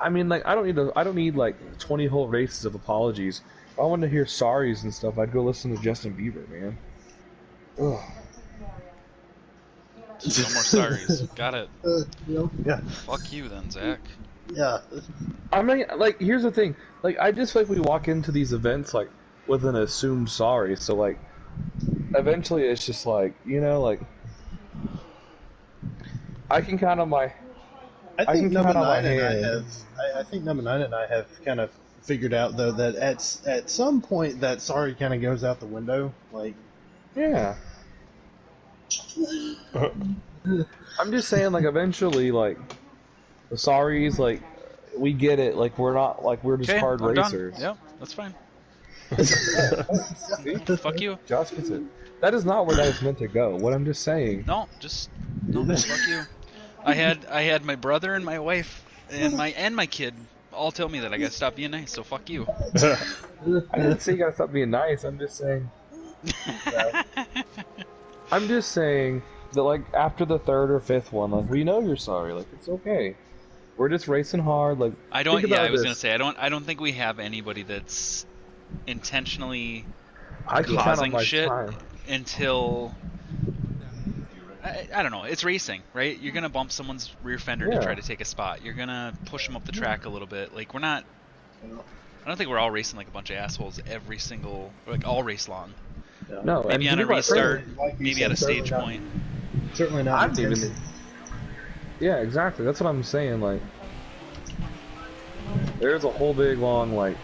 I mean, like, I don't need like 20 whole races of apologies. If I wanted to hear sorries and stuff, I'd go listen to Justin Bieber, man. Ugh. Just no more sorries. Got it. Yeah. Fuck you then, Zach. Yeah. I mean, like, here's the thing. Like, I just feel like we walk into these events like with an assumed sorry. So like, eventually, it's just like, like I can count on my I I think can number count on my nine and I hand. have. I think number nine and I have kind of figured out though that at some point that sorry kind of goes out the window. Like, Yeah. I'm just saying, like, eventually, like, the sorries, like, we get it. Like, we're just Okay, hard I'm done. racers. Yep, that's fine. Yeah. See? Fuck you. Josh gets it. That is not where that is meant to go. What I'm just saying. No, just fuck you. I had my brother and my wife and my kid all tell me that I gotta stop being nice. So fuck you. I didn't say you gotta stop being nice. I'm just saying. I'm just saying that, like, after the third or fifth one, like, we know you're sorry. Like, it's okay. We're just racing hard. Like, I think don't. Yeah, about I was this. gonna say I don't think we have anybody that's intentionally I can count on causing my shit time. until I don't know. It's racing, right? You're gonna bump someone's rear fender to try Yeah. to take a spot. You're gonna push them up the track a little bit. Like we're not. I don't think we're all racing like a bunch of assholes every single, like all race long. yeah. No, Maybe and to on be a quite frank, restart, Like you maybe at said, a stage point. Certainly not I'm even. intensive. Yeah, exactly. That's what I'm saying. Like, there's a whole big long like.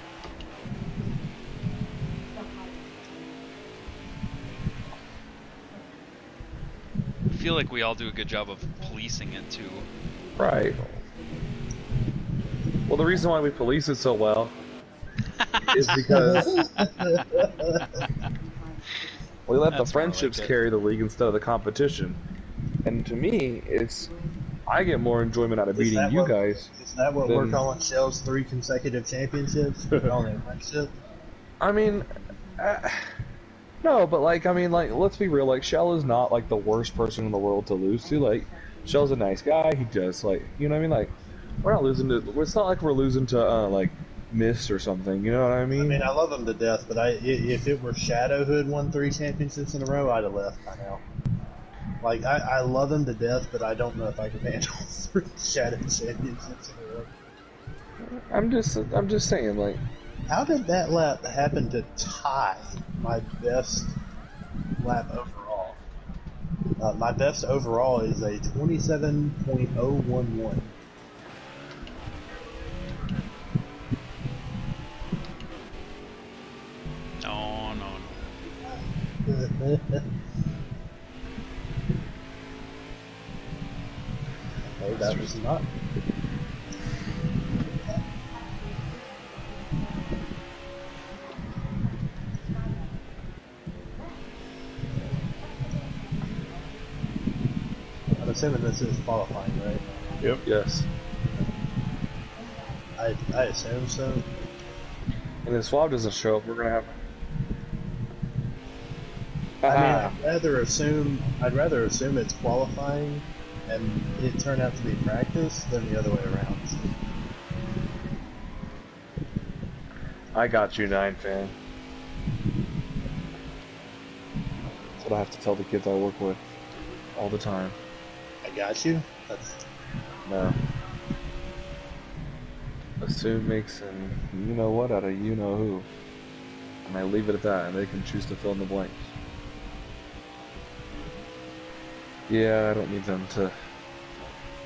I feel like we all do a good job of policing it too. Right. Well, the reason why we police it so well is because we let the That's more like friendships it. carry the league instead of the competition. And to me, I get more enjoyment out of Is beating that you what? guys. Is that what we're Than, calling Shell's 3 consecutive championships? We're calling it friendship. I mean, uh, no, but like, I mean, like, let's be real. Like, Shell is not like the worst person in the world to lose to. Like, Shell's a nice guy. He just like, you know what I mean? Like, we're not losing to. It's not like we're losing to like Mist or something. You know what I I mean? mean, I love him to death, but if it were Shadowhood won 3 championships in a row, I'd have left by now. Like, I love him to death, but I don't know if I could handle 3 Shadow championships in a row. I'm just saying, like, How did that lap happen to tie my best lap overall? My best overall is a 27.011. No, no, no. Okay, that was not. I'm assuming this is qualifying, right? yep, yes. I assume so. And if Swab doesn't show up, we're gonna have. I mean, Haha. I'd rather assume it's qualifying, and it turned out to be practice than the other way around. I got you, 9 fan. That's what I have to tell the kids I work with all the time. I got you. That's No. Assume makes an you know what out of you know who. And I leave it at that, and they can choose to fill in the blanks. Yeah, I don't need them to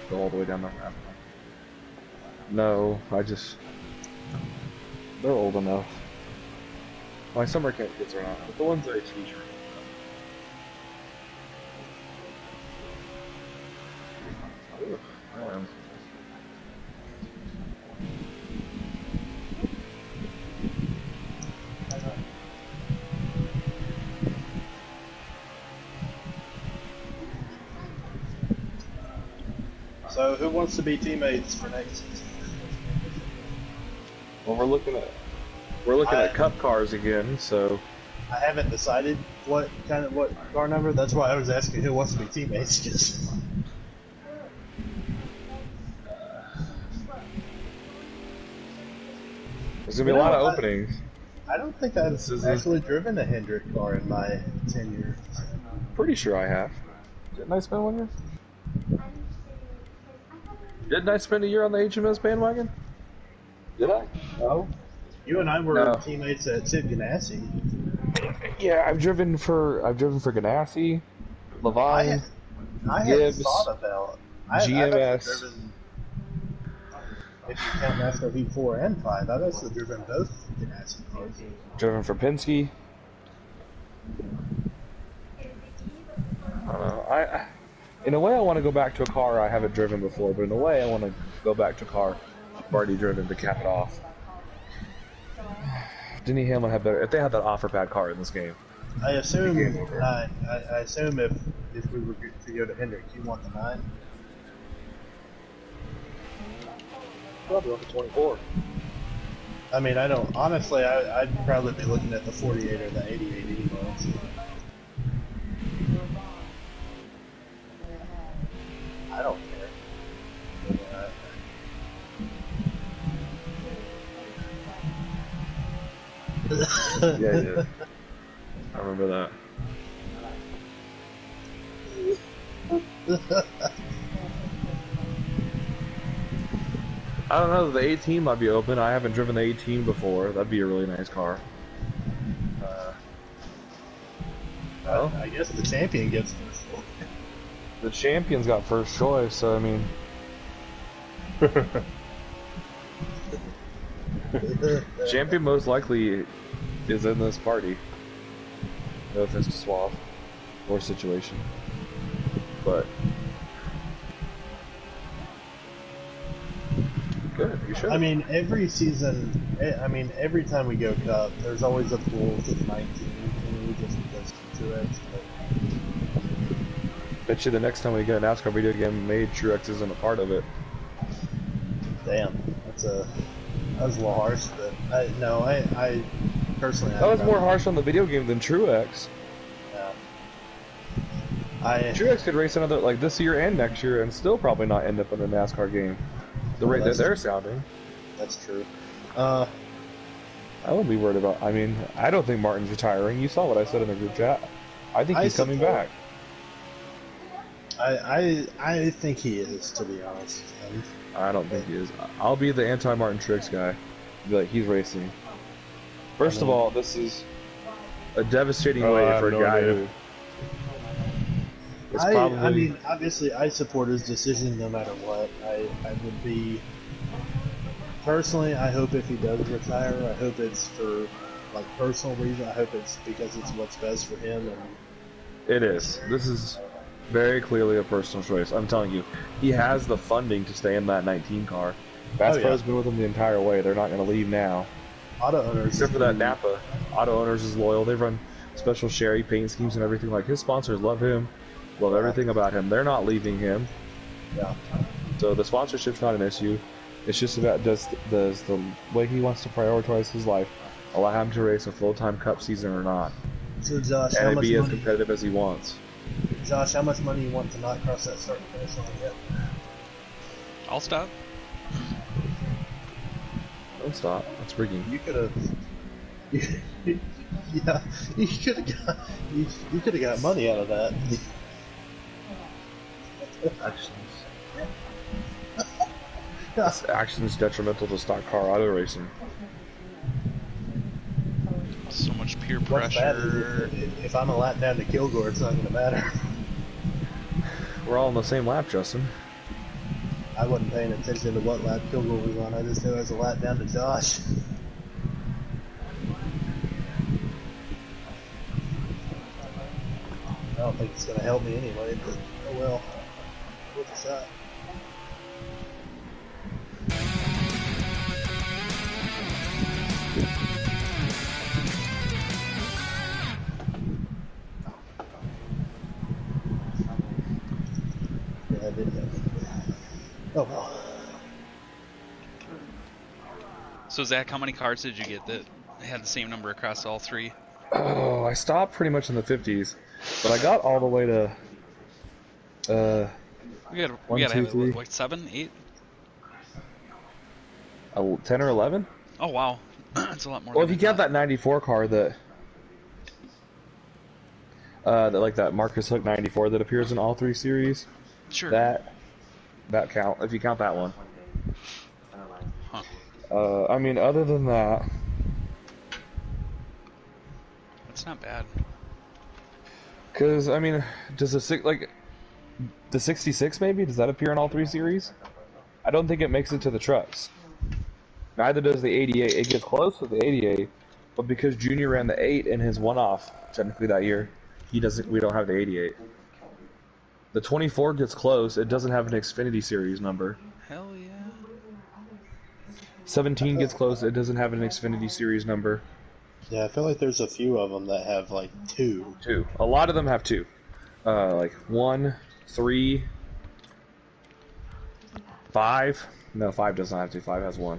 go all the way down the ramp. No, they're old enough. My summer camp kids are not, but the ones I teach are. Ugh, I am. so. Who wants to be teammates for next season? Well, we're looking at cup cars again, so I haven't decided what car number. That's why I was asking who wants to be teammates. Just There's gonna be a lot of openings. I don't think I've actually driven a Hendrick car in my tenure. Pretty sure I have. Didn't I spend 1 year? Didn't I spend a year on the HMS bandwagon? Did I? No. You and I were teammates at Chip Ganassi. Yeah, I've driven for Ganassi, Levine, I Gibbs, had thought about GMS. If you count NASCAR Heat 4 and 5, I've actually driven both Ganassi cars. Driven for Penske. I don't know. In a way, I want to go back to a car I haven't driven before, but in a way, I want to go back to a car I've already driven to cap it off. Denny Hamlin had better if they had that offer pad car in this game. I assume 9. I assume if we were to go to Hendrick, you want the 9? Probably on the 24. I mean, I don't. Honestly, I'd probably be looking at the 48 or the 88 anyway. I don't care. Yeah. I remember that. I don't know, the 18 might be open. I haven't driven the 18 before. That'd be a really nice car. Well, I guess the champion gets first choice. The champion's got first choice, so I mean... Champion most likely is in this party. No offense to Suave or situation. But... Good, you should. I mean, every season, every time we go Cup, there's always a pool to the 19, and we just go to Truex. Bet you the next time we get a NASCAR video game made, Truex isn't a part of it. Damn, that was a little harsh, but I personally... That was more harsh on the video game than Truex. Yeah. Truex could race another, like, this year and next year and still probably not end up in a NASCAR game. The rate that they're sounding. That's true. I wouldn't be worried about... I mean, I don't think Martin's retiring. You saw what I said in the group chat. I think he's coming back. I think he is, to be honest. I don't think he is. I'll be the anti-Martin Truex guy. Be like, he's racing. First of all, this is a devastating way for a guy who... I mean, obviously, I support his decision no matter what. I would be... Personally, I hope if he does retire, I hope it's for, like, personal reasons. I hope it's because it's what's best for him. And it is. This is very clearly a personal choice. I'm telling you, he has the funding to stay in that 19 car. Bass Pro's been with him the entire way. They're not going to leave now. Auto owners... Except for that Napa. Auto owners is loyal. They run special Sherry paint schemes and everything. Like, his sponsors love him. Love everything about him. They're not leaving him. Yeah. So the sponsorship's not an issue. It's just about does the way he wants to prioritize his life allow him to race a full-time Cup season or not, So Josh, and be as competitive as he wants. Josh, how much money you want to not cross that start finish line yet? I'll stop. Don't stop. That's rigging. You could have. Yeah, you could have got. You could have got money out of that. Actions. This action is detrimental to stock car auto racing. So much peer What's bad pressure. is if I'm a lap down to Kilgore, it's not going to matter. We're all on the same lap, Justin. I wasn't paying attention to what lap Kilgore was on. I just knew it was a lap down to Josh. I don't think it's going to help me anyway, but oh well. Worth a shot. Yeah, I did that. Oh well. So Zach, how many cars did you get that had the same number across all three? Oh, I stopped pretty much in the 50s, but I got all the way to We gotta One, two, have three. like 7, 8. 10 or 11. Oh wow, It's a lot more. Well, than if you I count thought. that '94 car that Marcus Hook '94 that appears in all 3 series, Sure. that count. If you count that one. Huh. I mean, other than that, That's not bad. because I mean, does the '66 maybe does that appear in all 3 series? I don't think it makes it to the trucks. Neither does the '88. It gets close with the '88, but because Junior ran the '8 in his one-off technically that year, he doesn't. We don't have the '88. The 24 gets close. It doesn't have an Xfinity series number. Hell yeah. 17 gets close. It doesn't have an Xfinity series number. Yeah, I feel like there's a few of them that have like 2. 2. A lot of them have 2. Like 1, 3, 5. No, 5 does not have 2. 5 has 1.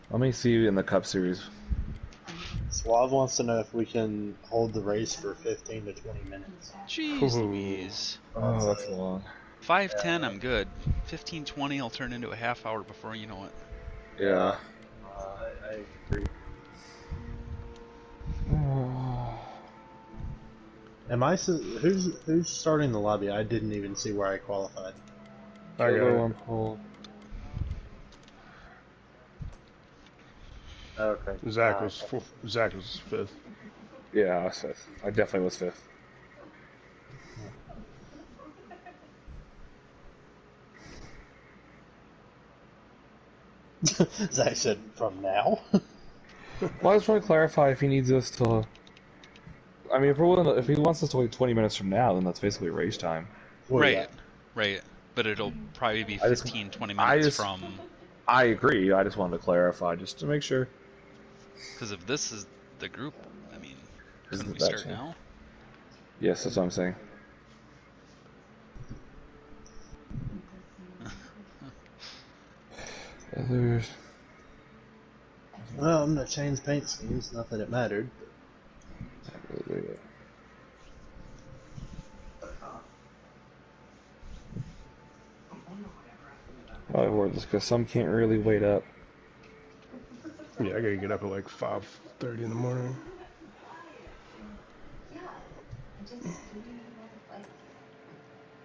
Let me see in the Cup Series. Suave wants to know if we can hold the race for 15 to 20 minutes. Jeez Louise. Oh, that's long. 5:10, I'm good. 15:20, I'll turn into a half hour before you know it. Yeah. I agree. Who's starting the lobby? I didn't even see where I qualified. I got it. On hold. Okay. Zach was fifth. Yeah, I was 5th. I definitely was 5th. Zach said, "From now." Well, I was trying to clarify if he needs us to. I mean, if he wants us to wait 20 minutes from now, then that's basically race time. Well, Right. yeah. Right. But it'll probably be I just- 15, 20 I minutes just- from... I agree. I just wanted to clarify, just to make sure. Because if this is the group, I mean, This couldn't we is the start batch, now? Yes, that's what I'm saying. Others. Well, I'm gonna change paint schemes. Not that it mattered. Probably worth this because some can't really wait up. Yeah, I gotta get up at like 5:30 in the morning.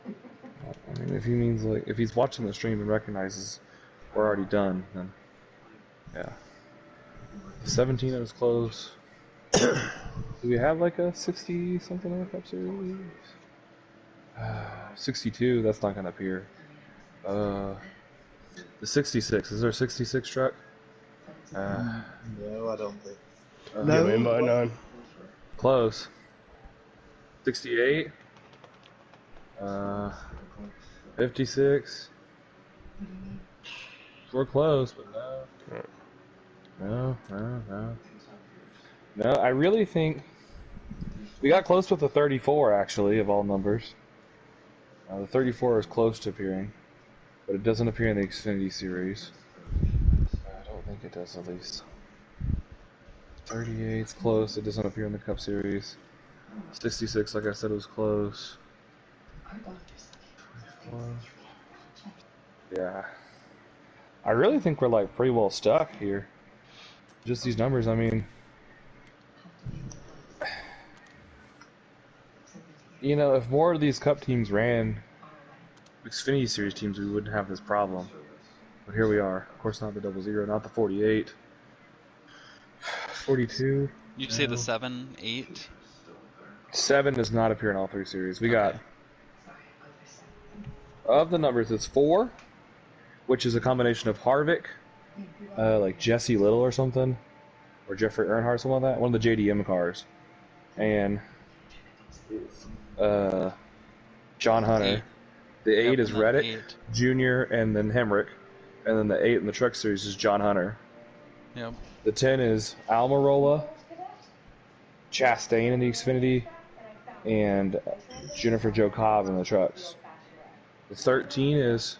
I mean, if he's watching the stream and recognizes we're already done, then yeah. 17 is close. Do we have like a 60 something in the Cup Series? 62. That's not gonna appear. The 66. Is there a 66 truck? No, I don't think. Get my invite none. Close. 68. 56. We're close, but no. No, I really think we got close with the 34, actually, of all numbers. The 34 is close to appearing, but it doesn't appear in the Xfinity series. I don't think it does, at least. 38 is close. It doesn't appear in the Cup Series. 66, like I said, was close. 24. Yeah. I really think we're like pretty well stuck here. Just these numbers, I mean. You know, if more of these Cup teams ran Xfinity Series teams, we wouldn't have this problem. But here we are. Of course, not the 00, not the 48. 42. You'd say the 7, 8? 7 does not appear in all 3 series. We got, Okay. of the numbers, it's 4, which is a combination of Harvick, like Jesse Little or something, or Jeffrey Earnhardt, something like that. One of the JDM cars. And John Hunter. The 8 is and then Reddick, 8. Junior, and then Hemrick. And then the 8 in the Truck Series is John Hunter. Yep. The 10 is Almirola, Chastain in the Xfinity, and Jennifer Jo Cobb in the trucks. The 13 is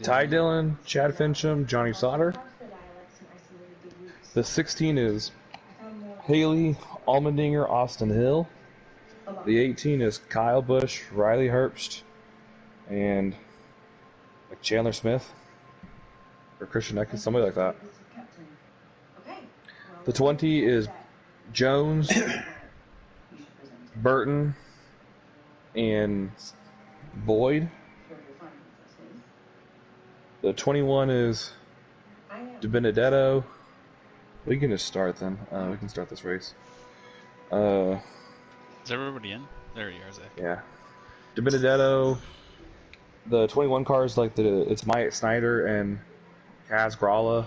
Ty Dillon, Chad Fincham, Johnny Sauter. The 16 is Haley, Allmendinger, Austin Hill. The 18 is Kyle Busch, Riley Herbst, and like Chandler Smith. or Christian Eckes, somebody like that. The 20 is Jones, Burton, and Boyd. The 21 is DiBenedetto. We can just start then. We can start this race. Is everybody in? There you are, Zach. Yeah. DiBenedetto. The 21 car is like it's Myatt Snyder and Kaz Gralla.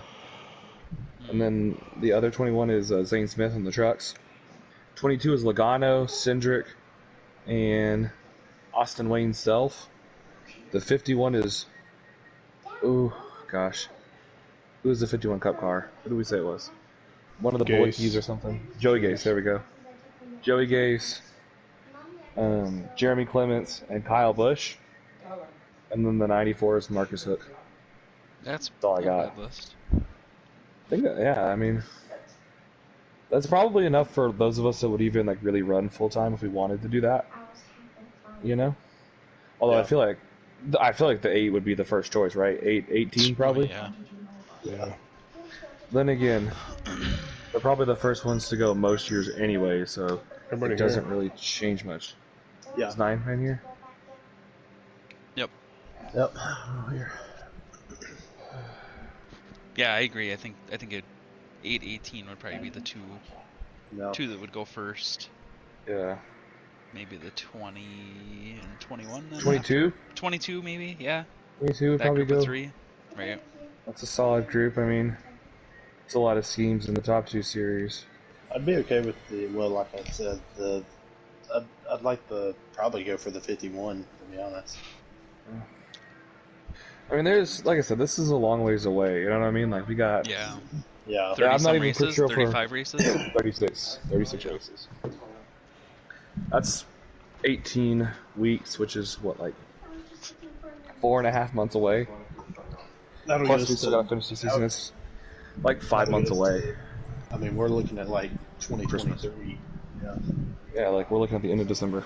And then the other 21 is Zane Smith in the trucks. 22 is Logano, Cindric, and Austin Wayne Self. The 51 is, oh gosh, who is the 51 Cup car? What did we say it was? One of the Bullickies or something. Joey Gase, there we go. Joey Gase, Jeremy Clements, and Kyle Busch. And then the 94 is Marcus Hook. That's all I got. List. I think that, yeah, I mean, that's probably enough for those of us that would even like really run full time if we wanted to do that. You know? Although I feel like the 8 would be the first choice, right? 18 probably. Yeah. Then again, they're probably the first ones to go most years anyway, so it doesn't really change much. Yeah. Is 9 in here? Yep. Oh, here. Yeah, I agree. I think 8-18 would probably be the two that would go first. Yeah. Maybe the 20 and 21 then? 22? 22 maybe, yeah. 22 would that probably group go. Of 3. Right. That's a solid group. I mean, it's a lot of schemes in the top 2 series. I'd be okay with like I said, I'd like to probably go for the 51, to be honest. I mean, like I said, this is a long ways away. You know what I mean? Like, we got... Yeah. 30 I'm not even races, sure 35 races? 36 races. That's 18 weeks, which is, what, like 4.5 months away? Plus, we still gotta finish the season. It's like 5 months away. I mean, we're looking at, like, 2023. Yeah, like, we're looking at the end of December.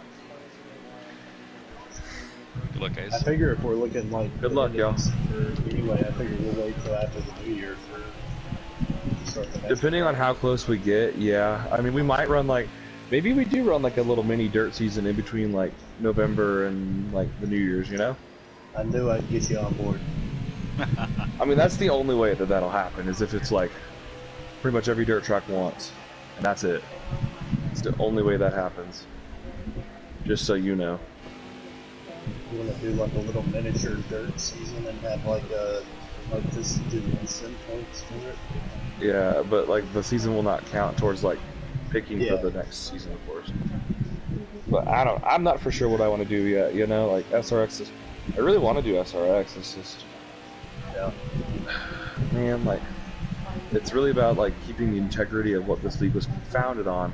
Good luck, guys. I figure if we're looking like good luck, y'all. Anyway, I figure we'll wait till after the New Year to start the next Depending on how close we get, yeah. I mean, we might run like, maybe we do run like a little mini dirt season in between like November and like the New Year's, you know? I knew I'd get you on board. I mean, that's the only way that'll happen, is if it's like pretty much every dirt track once, and that's it. It's the only way that happens. Just so you know. You want to do like a little miniature dirt season and have like this do instant points for it? Yeah, but like the season will not count towards like picking for the next season, of course. But I'm not for sure what I want to do yet, you know, like SRX is, I really want to do SRX, it's just, man, like, it's really about like keeping the integrity of what this league was founded on,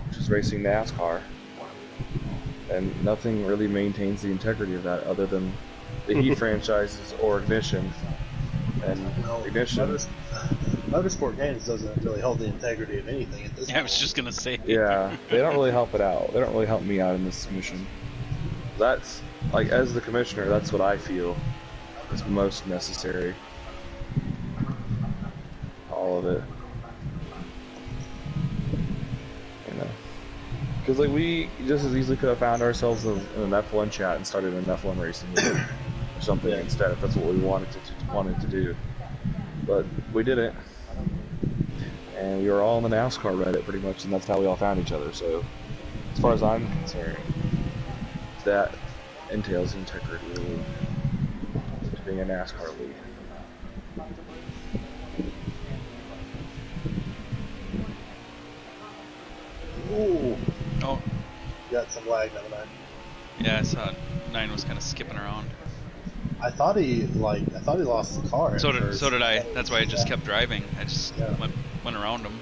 which is racing NASCAR. And nothing really maintains the integrity of that other than the Heat franchises or Ignition. And Ignition. Motorsport Games doesn't really hold the integrity of anything at this point. I was just going to say. Yeah, they don't really help it out. They don't really help me out in this mission. That's, like, as the commissioner, that's what I feel is most necessary. All of it. Because like we just as easily could have found ourselves in an F1 chat and started an F1 racing league or something instead, if that's what we wanted to do. But we didn't, and we were all on the NASCAR Reddit pretty much, and that's how we all found each other. So, as far as I'm concerned, that entails the integrity of the league to being a NASCAR league. Ooh. Oh. Got some lag on the 9. Yeah, I saw 9 was kind of skipping around. I thought he lost the car. So did I. That's why I just kept driving. I just went around him.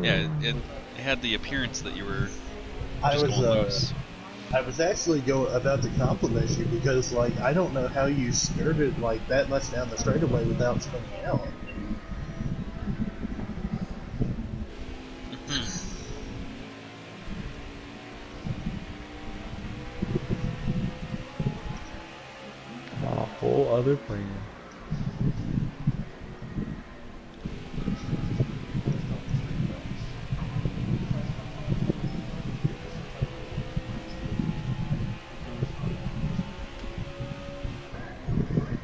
Yeah, it had the appearance that you were just going loose. I was actually about to compliment you because, like, I don't know how you skirted like that much down the straightaway without spinning out. other plan.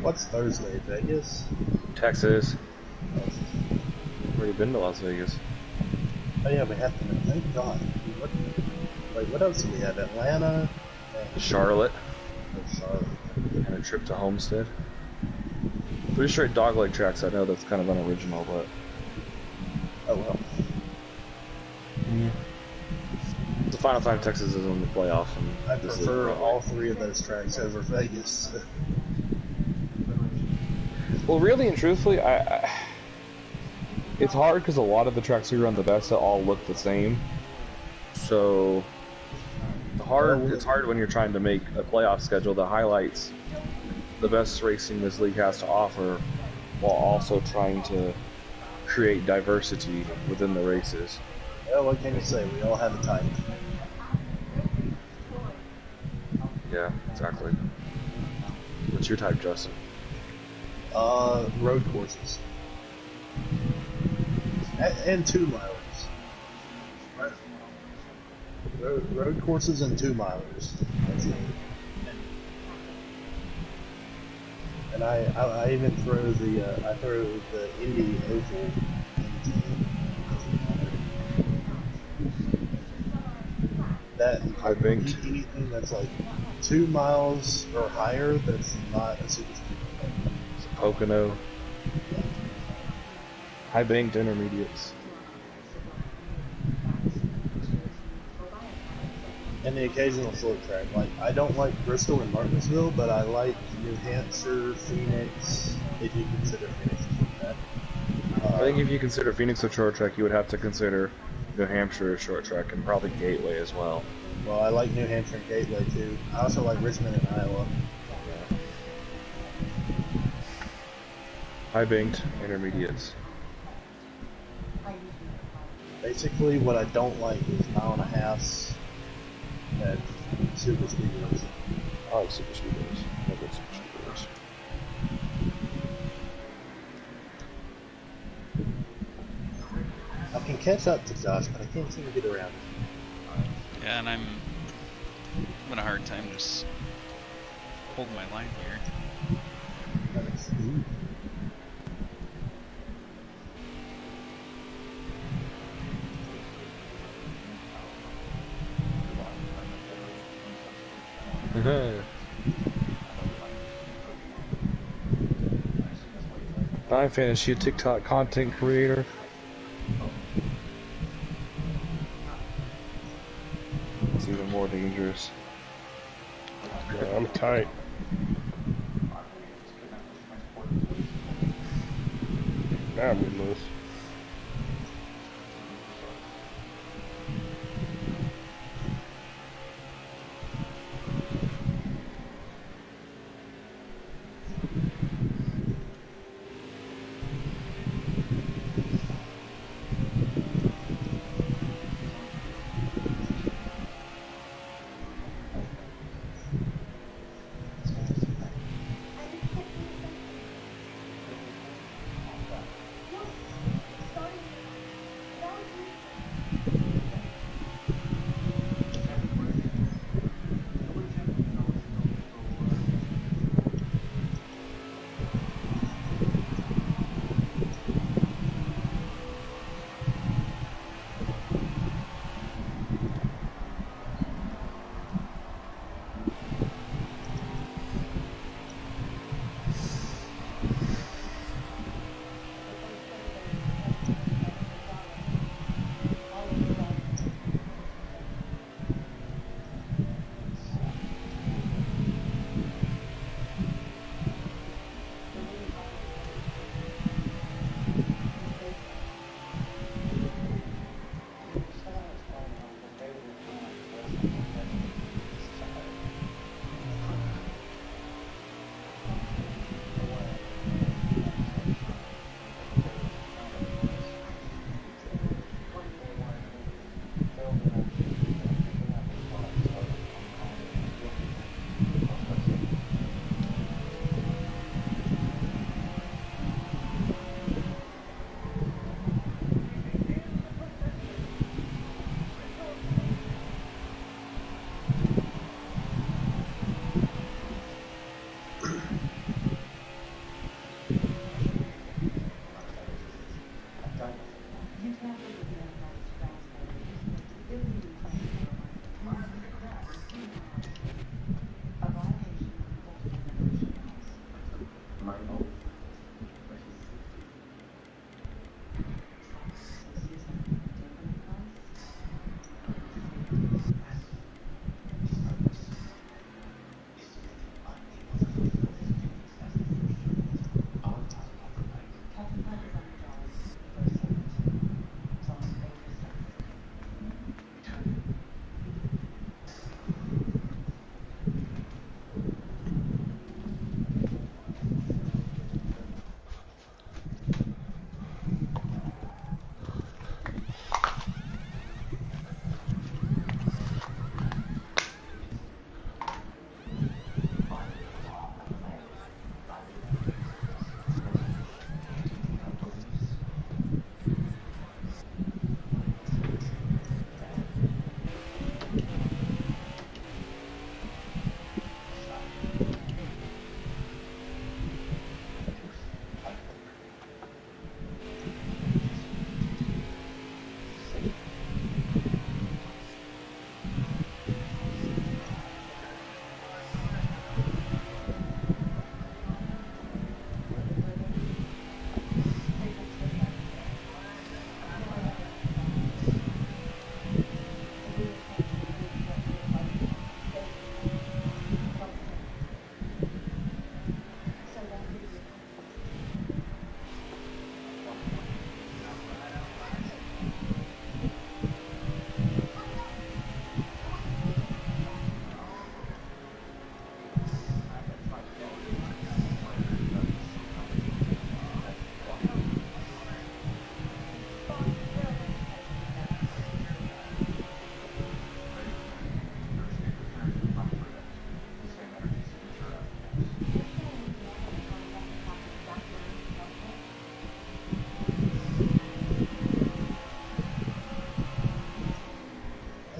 What's Thursday? Vegas? Texas. Already been to Las Vegas. Oh yeah, we have to. Thank God. What, like, what else do we have? Atlanta, Charlotte, Charlotte. and a trip to Homestead. Pretty straight dogleg tracks. I know that's kind of unoriginal, but Oh well. it's the final time Texas is in the playoffs. And I this is prefer probably- all three of those tracks over Vegas. Well, really and truthfully, it's hard because a lot of the tracks we run the best that all look the same. So it's hard when you're trying to make a playoff schedule that highlights the best racing this league has to offer, while also trying to create diversity within the races. Well, what can you say? We all have a type. Yeah, exactly. What's your type, Justin? Road courses. And 2 milers. Right. Road courses and 2 milers. That's it. And I even throw the Indy Oval into that. High banked. Anything that's like 2 miles or higher that's not a super speed. Pocono. High banked intermediates. And the occasional short track. Like, I don't like Bristol and Martinsville, but I like New Hampshire, Phoenix, if you consider Phoenix a short track. I think if you consider Phoenix a short track, you would have to consider New Hampshire a short track, and probably Gateway as well. Well, I like New Hampshire and Gateway too. I also like Richmond and Iowa. High banked intermediates. Basically, what I don't like is 1.5 at super speedways. I like super speedways. I like super speedways. I can catch up to Josh, but I can't seem to get around. Yeah, and I'm having a hard time just holding my line here. I'm Fantasy, a TikTok content creator. It's even more dangerous. Yeah, I'm tight. Now I'm getting loose.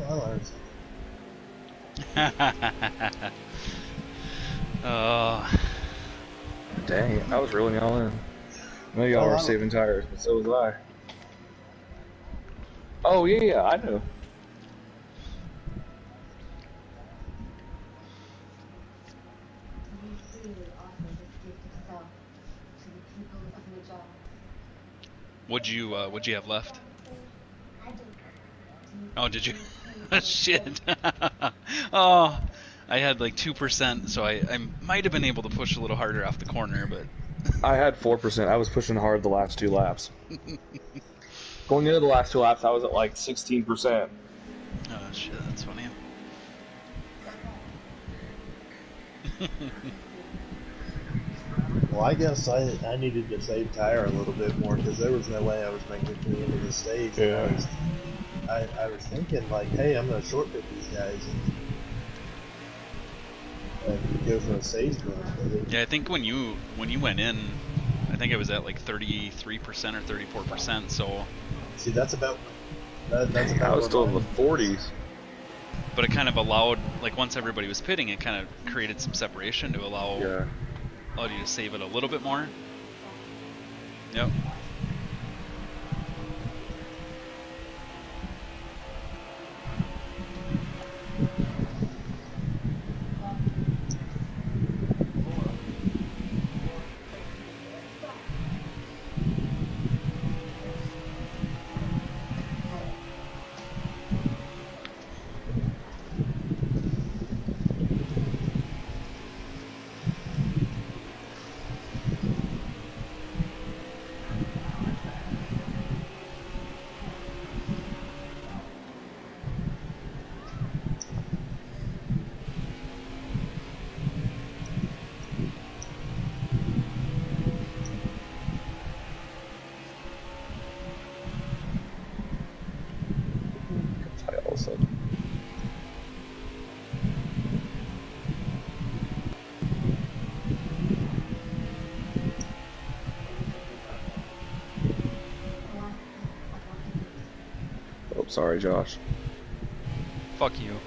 I learned something. Oh, Dang it, I was reeling y'all in. I know y'all Oh, were I- saving tires, but so was I. Oh, yeah, I know. what'd you have left? Oh, did you? Shit. Oh, I had like 2%, so I might have been able to push a little harder off the corner, but I had 4%. I was pushing hard the last 2 laps. Going into the last 2 laps, I was at like 16%. oh shit, that's funny. Well, I guess I needed to save tire a little bit more because there was no way I was making it to the end of the stage. Yeah. I was thinking like, hey, I'm gonna shortcut these guys and go for a stage run. Yeah, I think when you went in, I think it was at like 33% or 34%. So, See, that's about that's Dang, about I was where still in the mine- 40s. but it kind of allowed, like once everybody was pitting, it kind of created some separation to allow Yeah. allowed you to save it a little bit more. Yep. All of a sudden. Oh, sorry, Josh. Fuck you.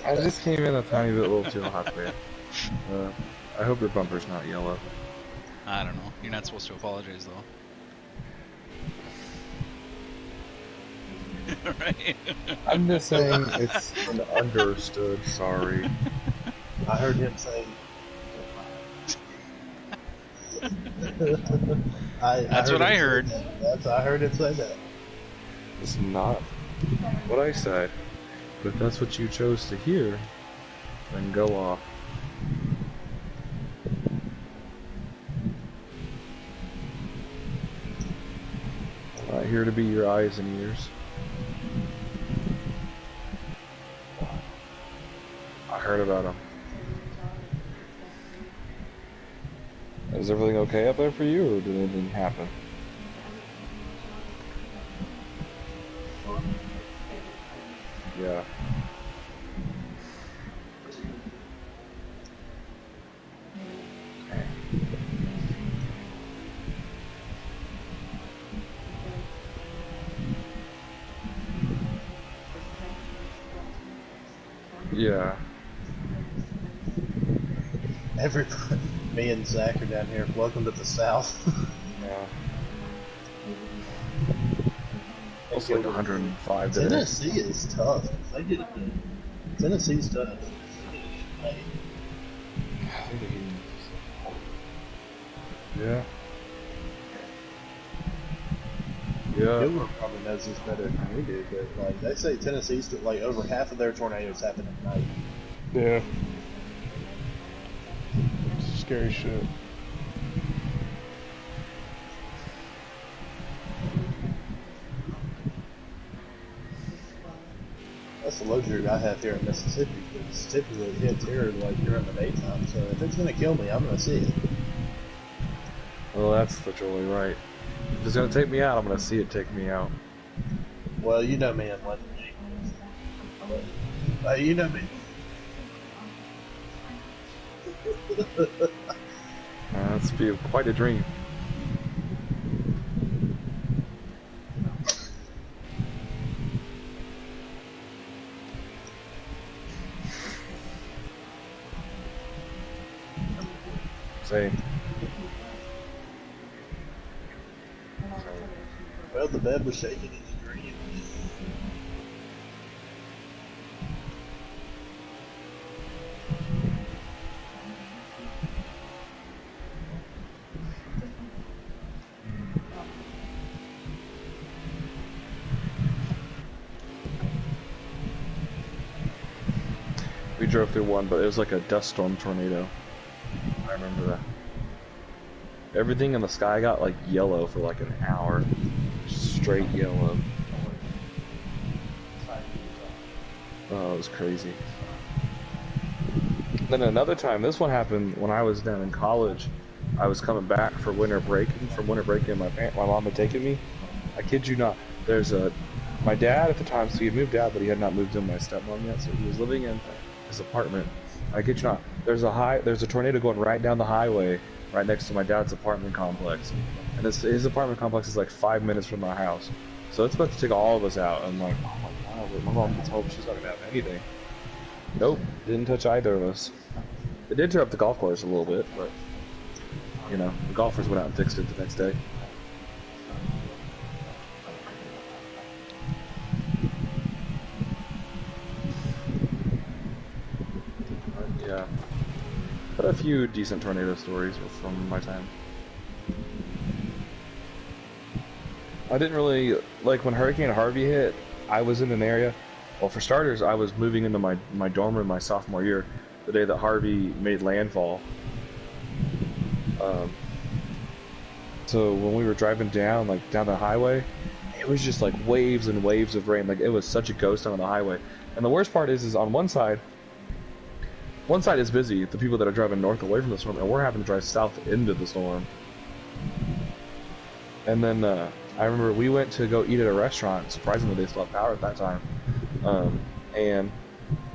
I just came in a tiny bit a little too hot there. I hope your bumper's not yellow. I don't know. You're not supposed to apologize though. Right? I'm just saying it's an understood sorry. I heard him say. That's what I heard. I heard him say that. It's not what I said, but if that's what you chose to hear, then go off. I'm not here to be your eyes and ears. I heard about him. Is everything okay up there for you, or did anything happen? Yeah. Yeah. Everybody, me and Zach are down here. Welcome to the South. Yeah. It's like 105 today. Tennessee is tough. They get it. Tennessee's tough. Yeah. Yeah. Gilbert probably knows this better than we do, but like they say, Tennessee's like over half of their tornadoes happen at night. Yeah. Scary shit. That's the luxury I have here in Mississippi, because typically it hits here like during the daytime. So if it's gonna kill me, I'm gonna see it. Well, that's literally right. If it's gonna take me out, I'm gonna see it take me out. Well, you know me and London. You know me. That's be quite a dream. say. Well, the bed was shaking and agreeing. We drove through one, but it was like a dust storm tornado. I remember that. Everything in the sky got like yellow for like an hour. Straight yellow. Oh, it was crazy. Then another time, this one happened when I was down in college. I was coming back for winter break, from winter break, and my mom had taken me. I kid you not. My dad at the time, so he had moved out, but he had not moved in with my stepmom yet, so he was living in his apartment. I kid you not. There's a tornado going right down the highway, right next to my dad's apartment complex, and his apartment complex is like 5 minutes from my house. So it's about to take all of us out. I'm like, oh my god, my mom gets home, she's not gonna have anything. Nope, didn't touch either of us. It did tear up the golf course a little bit, but you know, the golfers went out and fixed it the next day. Yeah, but a few decent tornado stories from my time. I didn't really like when Hurricane Harvey hit. I was in an area. Well, for starters, I was moving into my dorm room my sophomore year, the day that Harvey made landfall. So when we were driving down the highway, it was just like waves and waves of rain. Like it was such a ghost town on the highway. And the worst part is on one side is busy, the people that are driving north away from the storm, and we're having to drive south into the storm. And then I remember we went to go eat at a restaurant. Surprisingly, they still have power at that time. And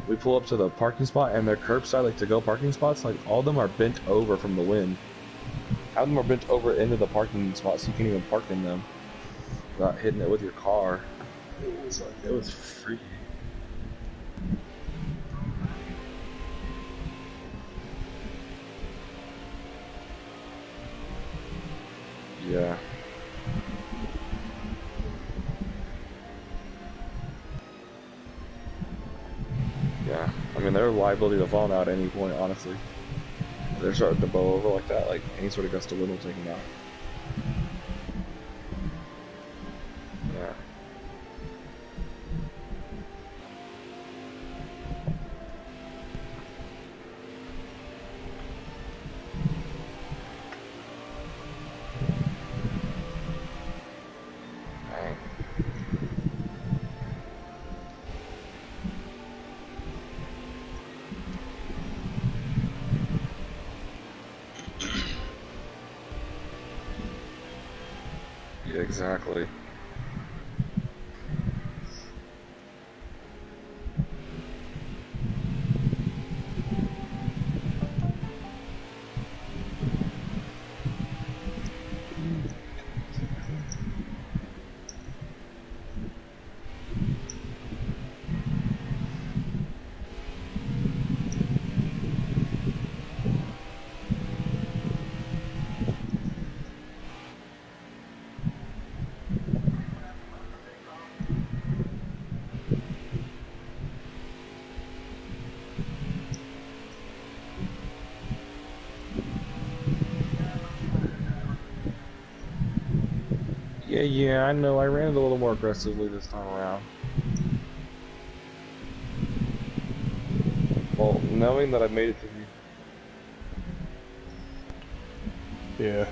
we pull up to the parking spot, and their curbside, like to-go parking spots, like all of them are bent over from the wind. Half of them are bent over into the parking spot, so you can't even park in them without hitting it with your car. It was freaky. Yeah. Yeah. I mean, they're liability to fall now at any point, honestly. They're starting to bow over like that, like any sort of gust of wind will take them out. Yeah. Dang. Yeah, exactly. Yeah, I know. I ran it a little more aggressively this time around. Well, knowing that I made it to the... Yeah.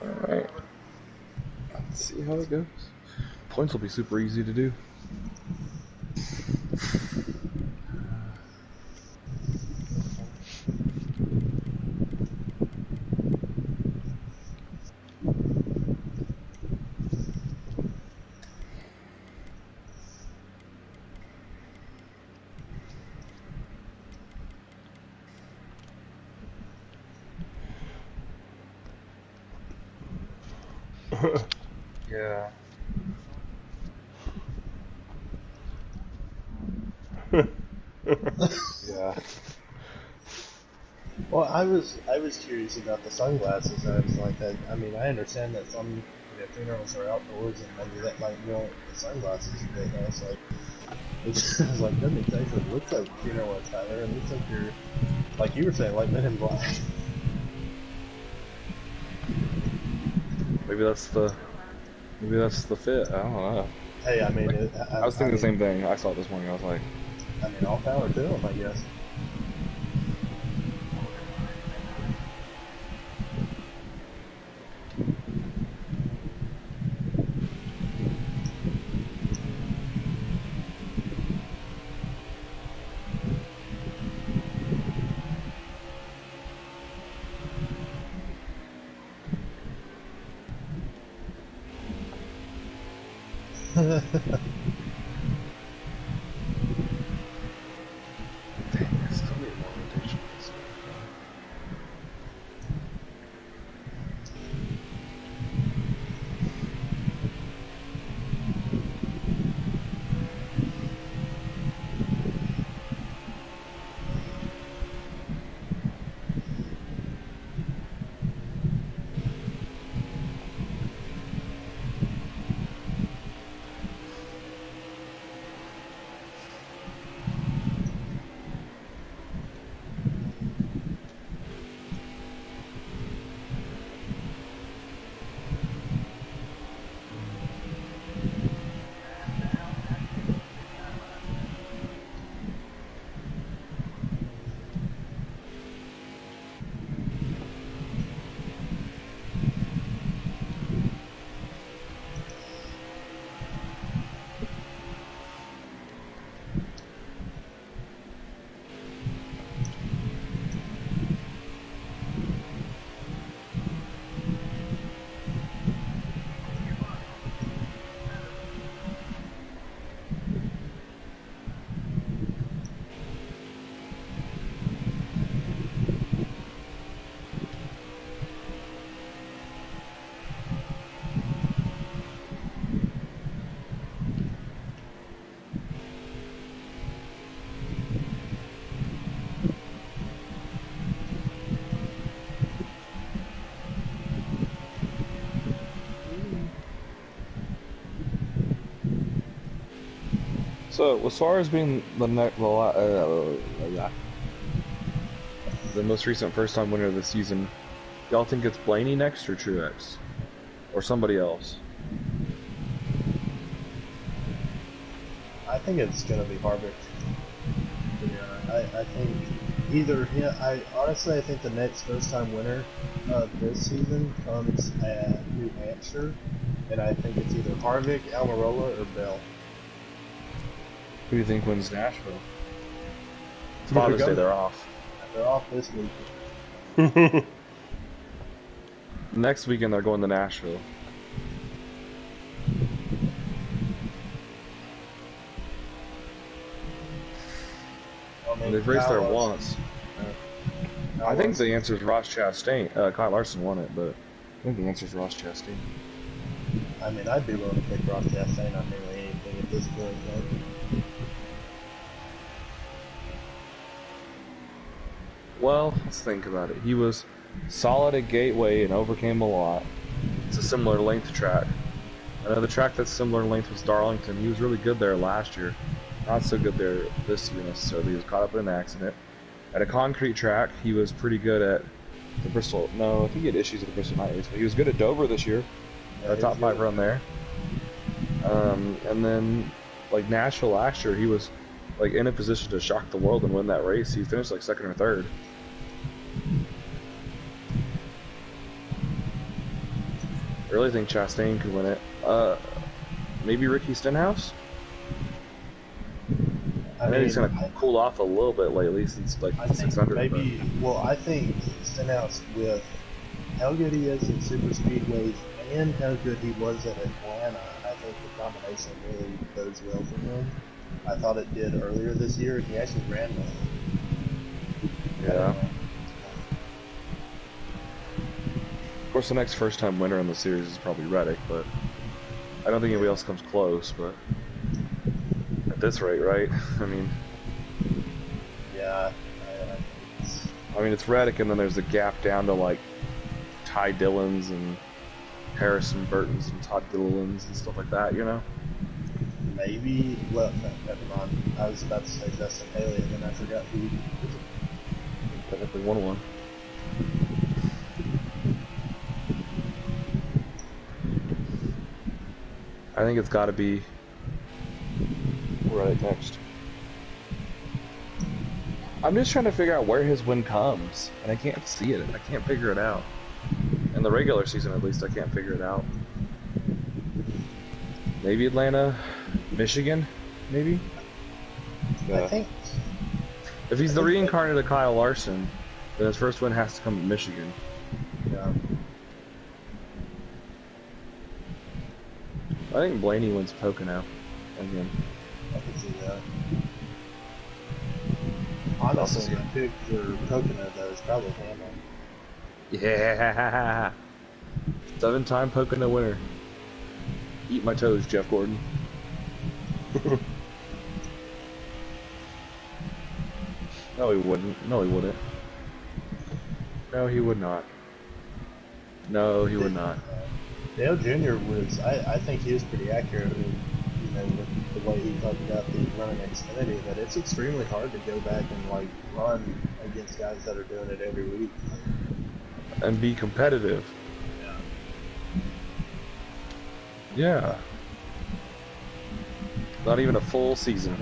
Alright. Let's see how it goes. Points will be super easy to do. Yeah. Yeah. Well, I was curious about the sunglasses and everything like that. I mean, I understand that some funerals are outdoors and maybe that might warrant the sunglasses, but I was like, I was like, doesn't exactly look like funeral attire. It looks like you're, like you were saying, like Men in Black. Maybe that's the fit. I don't know. Hey, I mean, Like, I was thinking the same thing. I saw it this morning. I was like, I mean, all power to them, I guess. dang, I still need more rotation. So, as far as being the most recent first-time winner of the season, y'all think it's Blaney next or Truex, or somebody else? I think it's gonna be Harvick. I think either him. I think the next first-time winner of this season comes at New Hampshire, and I think it's either Harvick, Almirola, or Bell. Who do you think wins Nashville? Look at Father's Day, them. they're off. They're off this week. Next weekend, they're going to Nashville. I mean, They've raced Kyle there Larson- once. Kyle I think Larson- the answer is Ross Chastain. Kyle Larson won it, but I think the answer is Ross Chastain. I mean, I'd be willing to pick Ross Chastain on nearly anything at this point. Like, Well, let's think about it. He was solid at Gateway and overcame a lot. It's a similar length track. Another track that's similar in length was Darlington. He was really good there last year. Not so good there this year necessarily. He was caught up in an accident. At a concrete track, he was pretty good at the Bristol. No, I think he had issues at the Bristol Night Race, but he was good at Dover this year. yeah, A top he's 5 good. run there. And then, like Nashville last year, he was like in a position to shock the world and win that race. He finished like second or third. I really think Chastain could win it. Maybe Ricky Stenhouse? I think he's kind of cooled off a little bit lately since like I think 600. maybe. Well, I think Stenhouse with how good he is in super speedways and how good he was at Atlanta, I think the combination really bodes well for him. I thought it did earlier this year, and he actually ran well. But, yeah. Of course, the next first-time winner in the series is probably Reddick, but I don't think anybody else comes close. But at this rate, right? I mean, Yeah. it's Reddick, and then there's a gap down to like Ty Dillons and Harrison Burtons and Todd Gillilands and stuff like that, you know? Maybe. Well, no, never mind. I was about to say Justin Haley, and then I forgot who. Technically 1-1. I think it's got to be Reddick next. I'm just trying to figure out where his win comes, and I can't see it. I can't figure it out. In the regular season, at least, I can't figure it out. Maybe Atlanta, Michigan, maybe? I think. If he's the reincarnate of Kyle Larson, then his first win has to come at Michigan. Yeah. I think Blaney wins Pocono again. I can see that. Honestly, my pick for Pocono, though, is probably Hamlin. Yeah! 7-time Pocono winner. Eat my toes, Jeff Gordon. No, he wouldn't. No, he wouldn't. No, he would not. No, he would not. Dale Jr. was, I think he was pretty accurate with, with the way he talked about the running Xfinity, that it's extremely hard to go back and, like, run against guys that are doing it every week. And be competitive. Yeah. Not even a full season.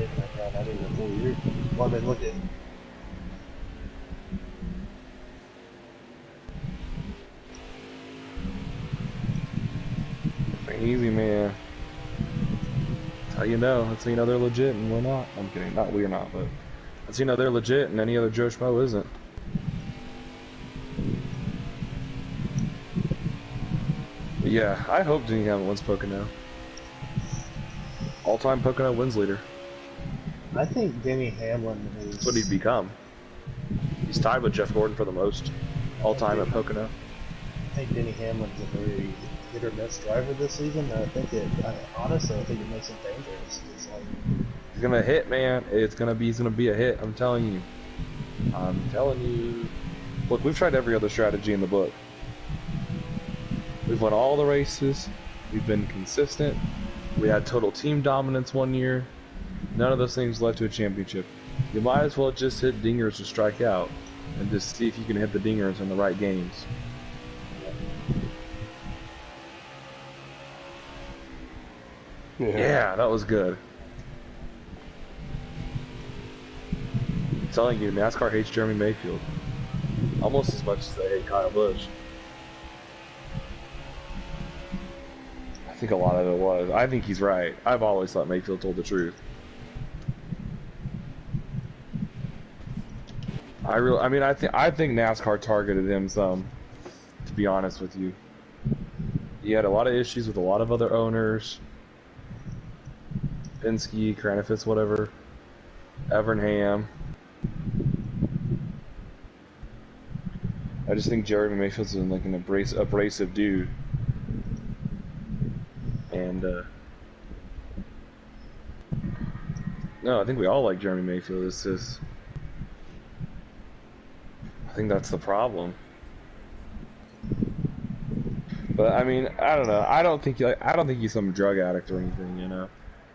Not even a full year. Well, I mean, look at Easy, man. That's how you know. That's how you know they're legit and we're not. I'm kidding. Not we're not, but that's how you know they're legit and any other Joe Schmo isn't. But yeah, I hope Denny Hamlin wins Pocono. All-time Pocono wins leader. I think Denny Hamlin is... That's what he'd become. He's tied with Jeff Gordon for the most all-time at Pocono. I think Denny Hamlin's a very hit or miss driver this season. Honestly, I think it makes him dangerous. It's like, he's gonna hit, man. He's gonna be a hit. I'm telling you. I'm telling you. Look, we've tried every other strategy in the book. We've won all the races. We've been consistent. We had total team dominance one year. None of those things led to a championship. You might as well just hit dingers to strike out and just see if you can hit the dingers in the right games. Yeah, that was good. I'm telling you, NASCAR hates Jeremy Mayfield. Almost as much as they hate Kyle Busch. I think a lot of it was. I think he's right. I've always thought Mayfield told the truth. I think NASCAR targeted him some, to be honest with you. He had a lot of issues with a lot of other owners. Penske, Kranifis, whatever. Evernham. I just think Jeremy Mayfield's like an abrasive dude. And, no, I think we all like Jeremy Mayfield. It's just... I think that's the problem. But, I mean, I don't know. I don't think he's some drug addict or anything, you know?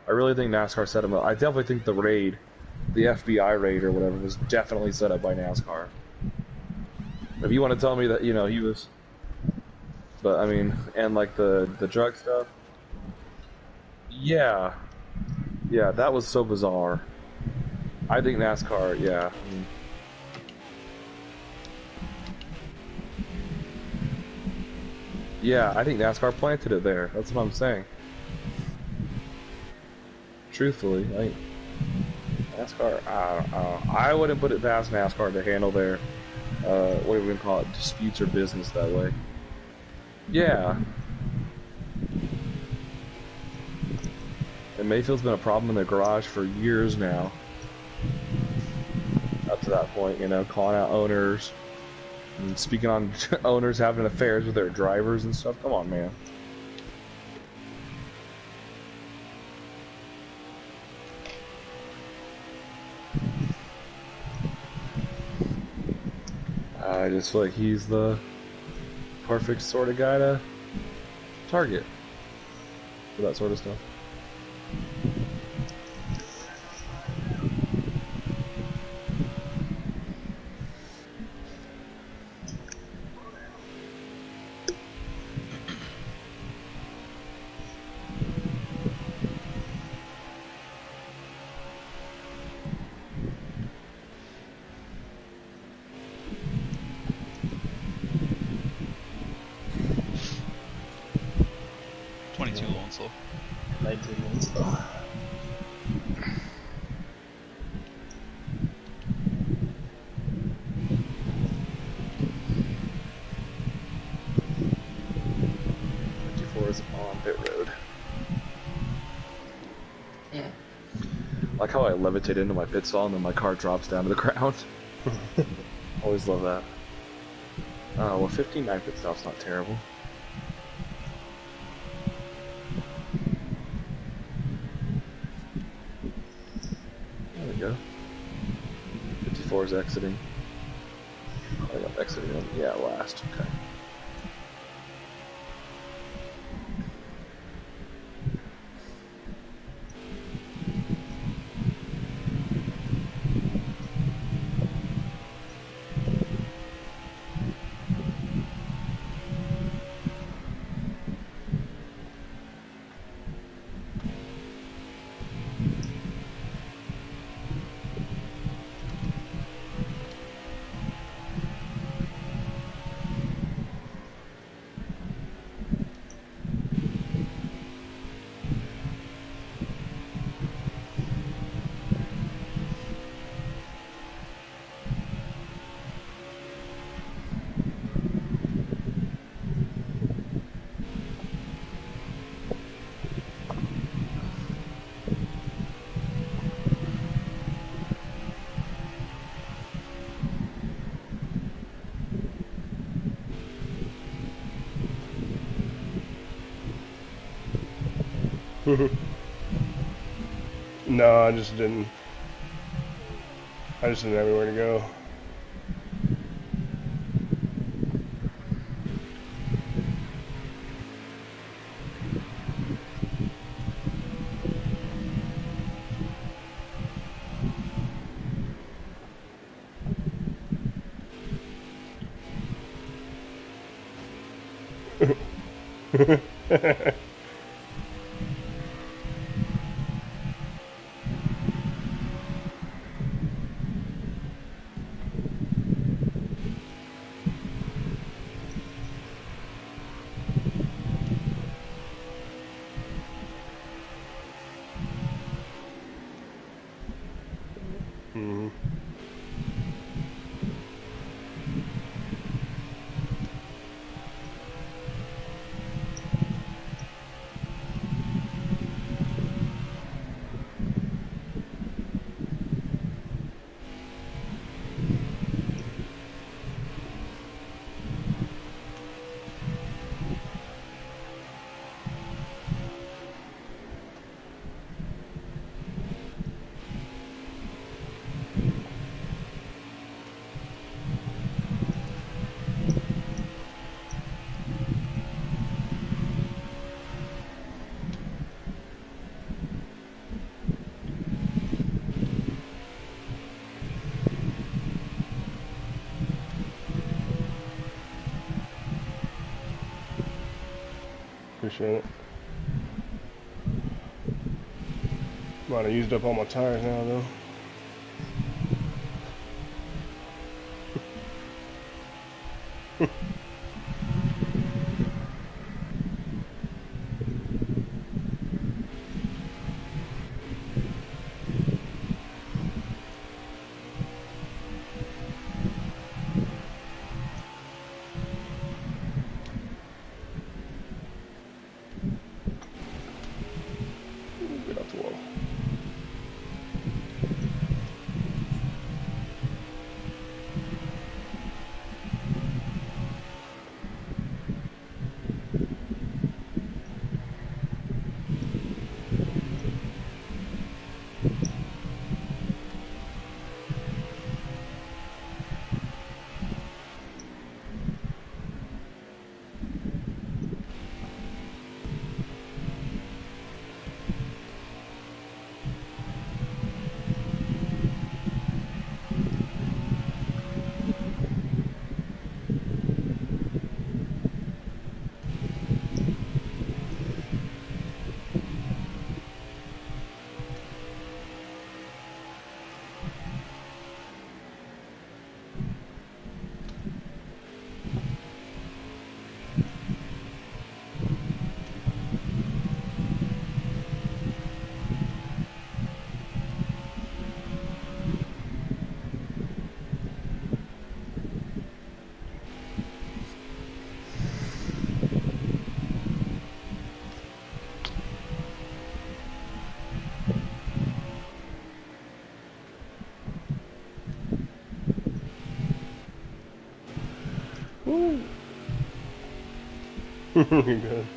I really think NASCAR set him up. I definitely think the raid, the FBI raid or whatever, was definitely set up by NASCAR. If you want to tell me that, you know, he was... But, I mean, and like the drug stuff. Yeah. Yeah, that was so bizarre. I think NASCAR, yeah. I mean, yeah, I think NASCAR planted it there. That's what I'm saying. Truthfully, like, NASCAR, I wouldn't put it past NASCAR to handle their, what are we gonna call it, disputes or business that way. Yeah. And Mayfield's been a problem in their garage for years now. Up to that point, you know, calling out owners, And speaking on owners having affairs with their drivers and stuff, come on, man. I just feel like he's the perfect sort of guy to target for that sort of stuff. Low and slow. 19 minutes though. Is on pit road. Like how I levitate into my pit stall and then my car drops down to the ground. Always love that. Well, 15.9 pit stop's not terrible. There we go. 54 is exiting. I think I'm exiting, yeah, last. Okay. No, I just didn't have anywhere to go. Appreciate it. Might have used up all my tires now, though. Get off the wall. You're good.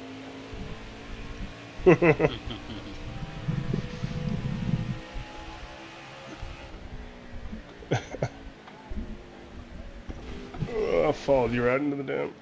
I followed you right into the dam.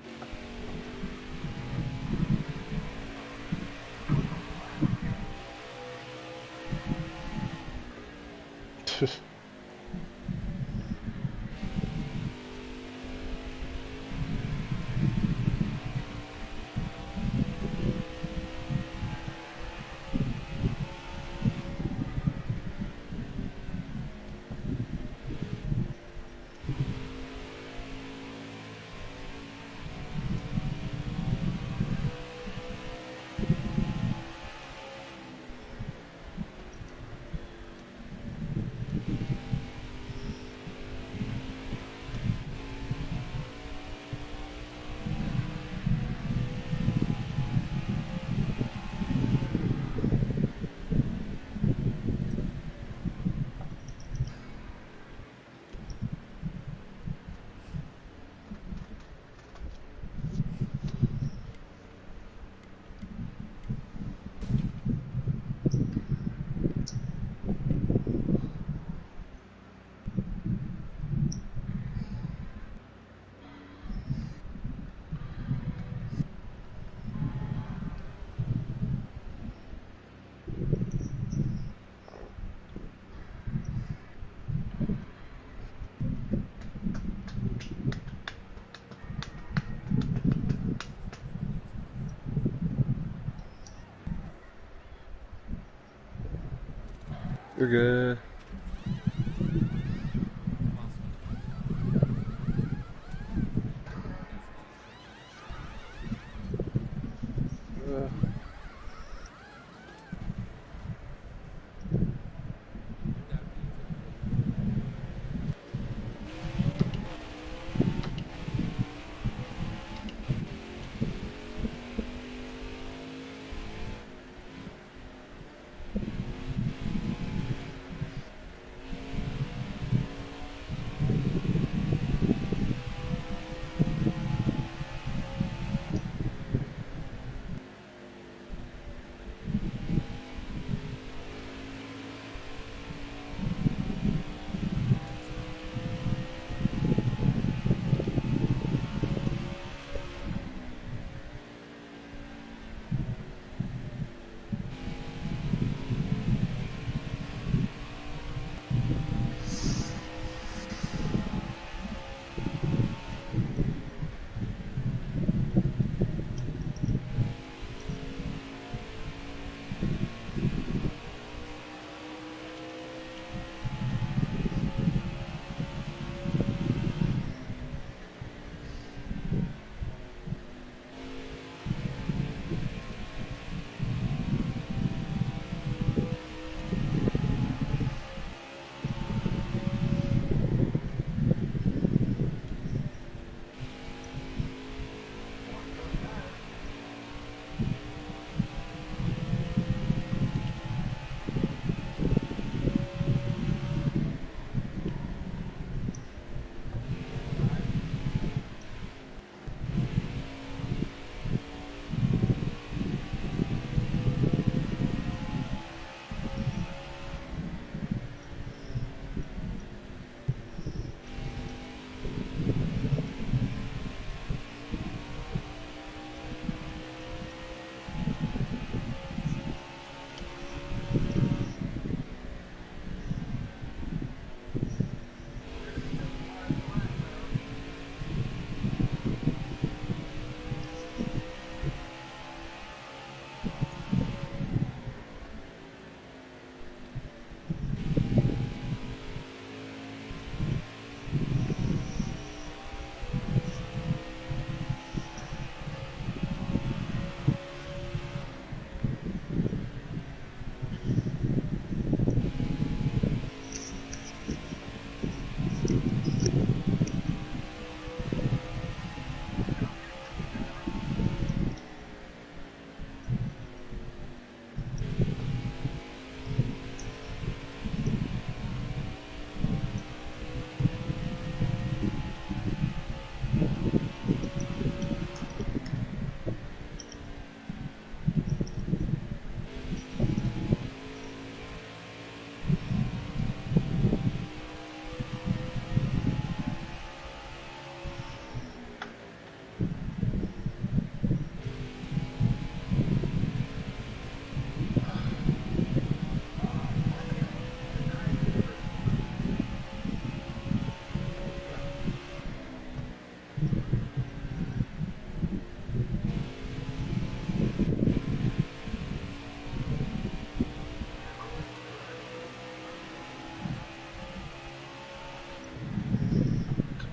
You're good.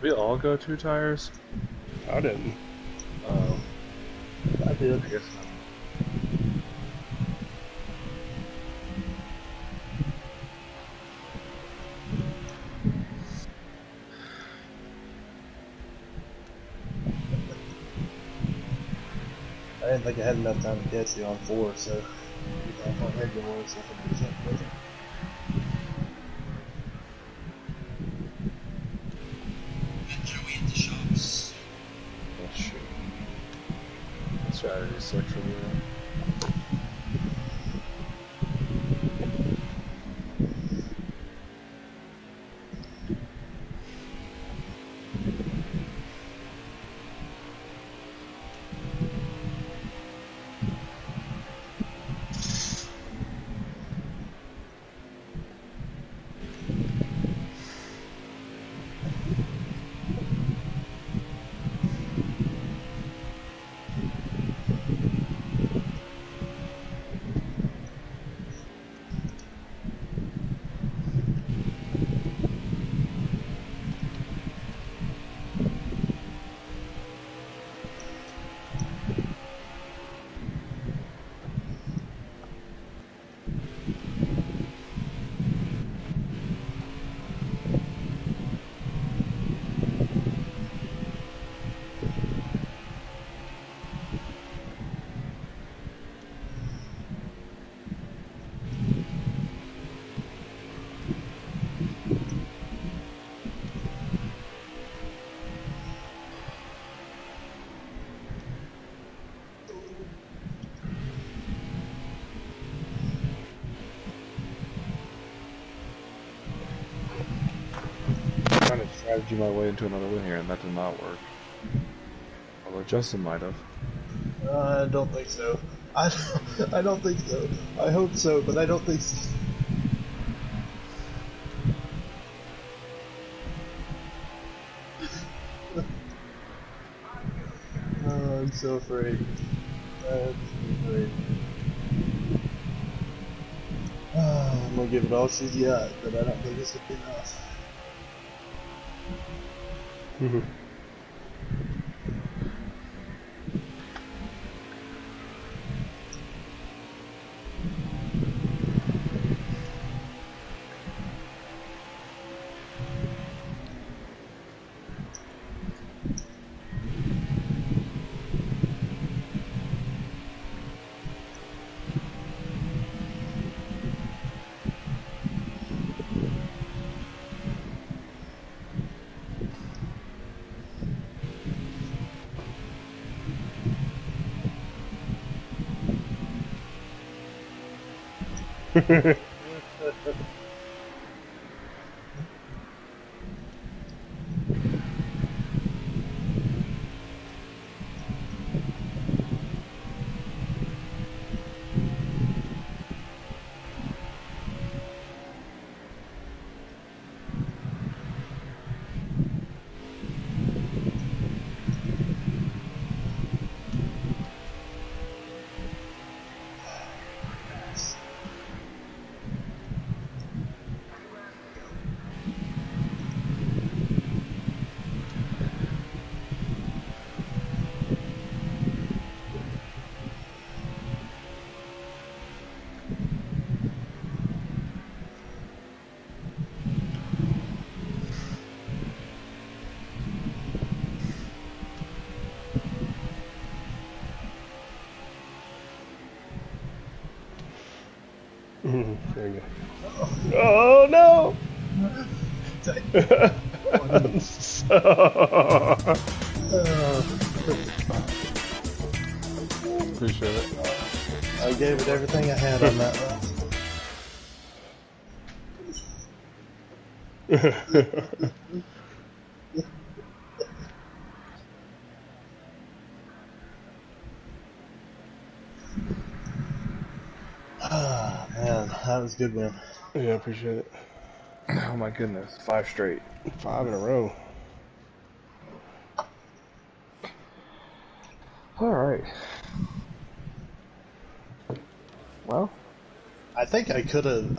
We all go 2 tires? I didn't. Oh, I did. I guess not. I didn't think I had enough time to catch you on 4, so you got on head yours. I think it was something different. Joey at the shops. Oh, shoot. Strategy sucks for me. Trying to strategy my way into another win here, and that did not work. Although Justin might have. I don't think so. I don't think so. I hope so, but I don't think so. Oh, I'm so afraid. I'm so afraid. I'm gonna give it all she's got, but I don't think it's gonna be enough. Mhm. There you go. Oh no! Appreciate it. I gave it everything I had on that one. Ah, man, that was a good win. Yeah, appreciate it. Oh my goodness, 5 straight. 5 in a row. Alright. Well, I think I could have.